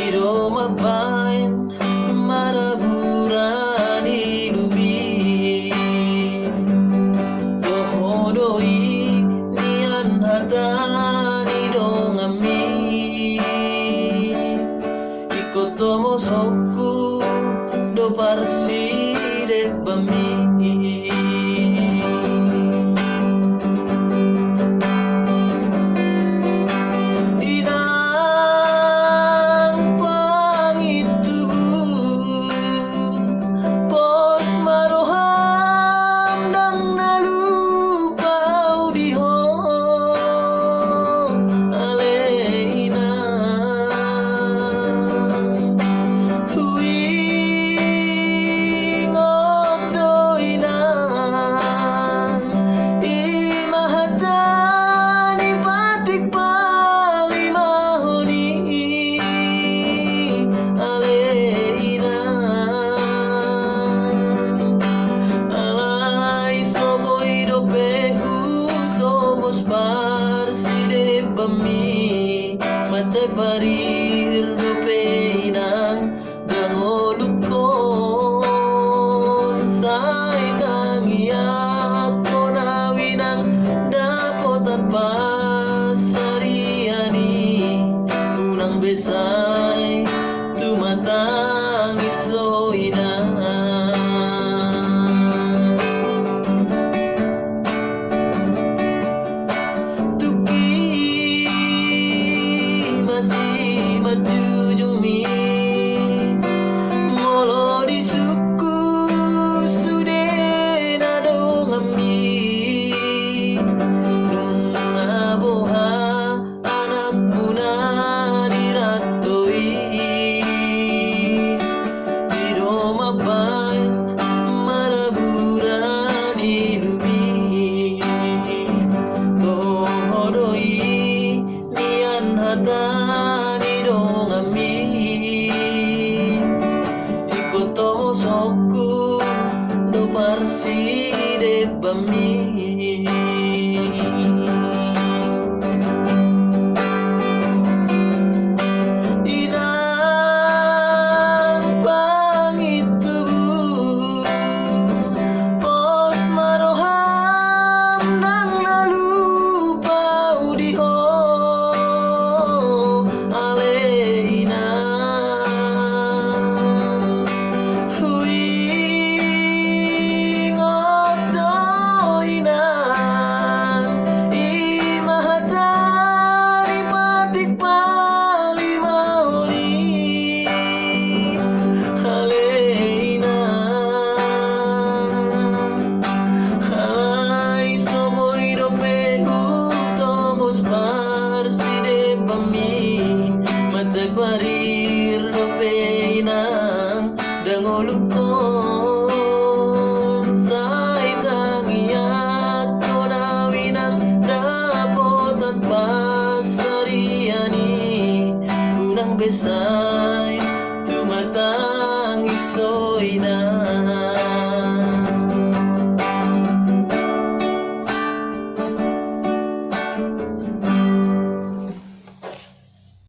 Pero mapain maraburan hidupi Dohodoi nian hatani dong ami Ikotomo soku do parsi de pami Macai parir do peinang dangolukon sai tangiak konawinang dapotan pasariani unang besai tumatang isoina Majujung mi Molo di suku Sude nadong ami Nung aboha Anak muna diratoi Di mapain maraburan hidupi Tohodoi nian hatani dong ami Ikotomo soku do parsi de pami Inang pangitubu Pos maroham nang nalupa udiho Macai parir do peinang dangolukon sai tangiak konawinang dapotan pasariani unang besai tumatang isoina